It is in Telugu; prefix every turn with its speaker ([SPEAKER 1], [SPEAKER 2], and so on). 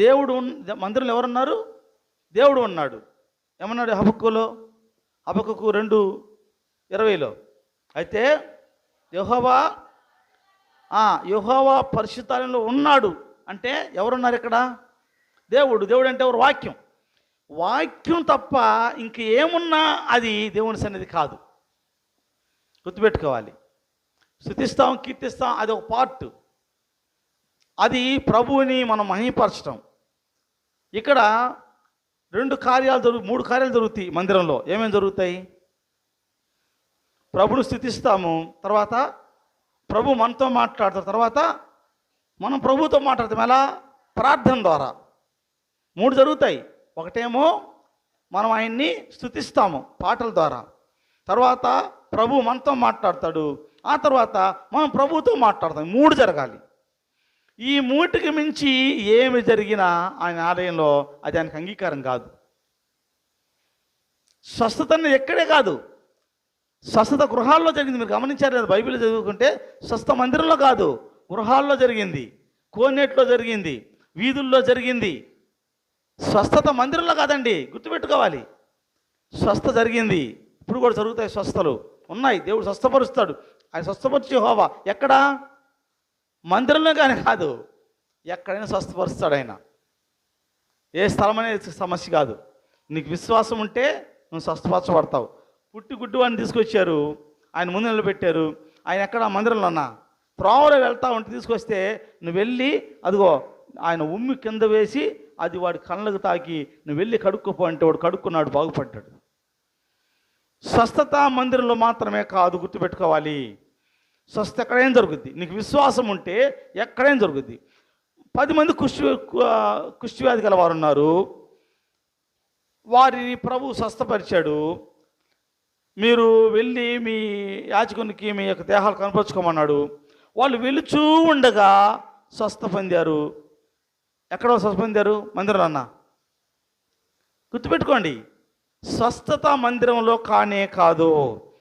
[SPEAKER 1] దేవుడు మందిరంలో ఎవరున్నారు? దేవుడు ఉన్నాడు. ఏమన్నాడు హబక్కులో? హబక్కకు 2:20లో అయితే యెహోవా యెహోవా పరిశుద్ధాలయంలో ఉన్నాడు అంటే ఎవరున్నారు ఇక్కడ? దేవుడు. దేవుడు అంటే ఎవరు? వాక్యం. వాక్యం తప్ప ఇంక ఏమున్నా అది దేవుని సన్నిధి కాదు. గుర్తుపెట్టుకోవాలి. స్తుతిస్తాం, కీర్తిస్తాం, అది ఒక పార్ట్. అది ప్రభువుని మనం మహిమపరచటం. ఇక్కడ 3 కార్యాలు జరుగుతాయి మందిరంలో. ఏమేమి జరుగుతాయి? ప్రభుని స్తుతిస్తాము, తర్వాత ప్రభు మనతో మాట్లాడతారు, తర్వాత మనం ప్రభుతో మాట్లాడతాం. ఎలా? ప్రార్థన ద్వారా. 3 జరుగుతాయి. ఒకటేమో మనం ఆయన్ని స్తుతిస్తాము పాటల ద్వారా, తర్వాత ప్రభు మనతో మాట్లాడతాడు, ఆ తర్వాత మనం ప్రభుతో మాట్లాడతాం. 3 జరగాలి. ఈ 3కి మించి ఏమి జరిగినా ఆయన ఆలయంలో అది ఆయనకు అంగీకారం కాదు. స్వస్థత అనేది ఎక్కడే కాదు, స్వస్థత గృహాల్లో జరిగింది. మీరు గమనించారు కదా, బైబిల్ చదువుకుంటే స్వస్థ మందిరంలో కాదు, గృహాల్లో జరిగింది, కోనేట్లో జరిగింది, వీధుల్లో జరిగింది. స్వస్థత మందిరంలో కాదండి, గుర్తుపెట్టుకోవాలి. స్వస్థ జరిగింది, ఇప్పుడు కూడా జరుగుతాయి, స్వస్థలు ఉన్నాయి. దేవుడు స్వస్థపరుస్తాడు. ఆయన స్వస్థపరిచే యెహోవా. ఎక్కడ? మందిరంలో కానీ కాదు, ఎక్కడైనా స్వస్థపరుస్తాడు ఆయన. ఏ స్థలం అనేది సమస్య కాదు. నీకు విశ్వాసం ఉంటే నువ్వు స్వస్థపరచబడతావు. పుట్టి గుడ్డు అని తీసుకొచ్చారు, ఆయన ముందు నిలబెట్టారు. ఆయన ఎక్కడ? మందిరంలోనా? త్రోవలో వెళ్తా ఉంటే తీసుకొస్తే నువ్వు వెళ్ళి అదిగో ఆయన ఉమ్మి కింద వేసి అది వాడి కళ్ళకు తాకి నువ్వు వెళ్ళి కడుక్కోపో అంటే వాడు కడుక్కున్నాడు, బాగుపడ్డాడు. స్వస్థత మందిరంలో మాత్రమే కాదు, గుర్తుపెట్టుకోవాలి. స్వస్థత ఎక్కడైనా జరుగుద్ది. నీకు విశ్వాసం ఉంటే ఎక్కడైనా జరుగుద్ది. 10 మంది కుష్ఠవ్యాధి గల వారు ఉన్నారు. వారిని ప్రభు స్వస్థపరిచాడు. మీరు వెళ్ళి మీ యాజకునికి మీ యొక్క దేహాలు కనపరుచుకోమన్నాడు. వాళ్ళు వెలుచూ ఉండగా స్వస్థ పొందారు. ఎక్కడో స్వస్థ పొందారు? మందిరంలో అన్న. గుర్తుపెట్టుకోండి, స్వస్థత మందిరంలో కానే కాదు.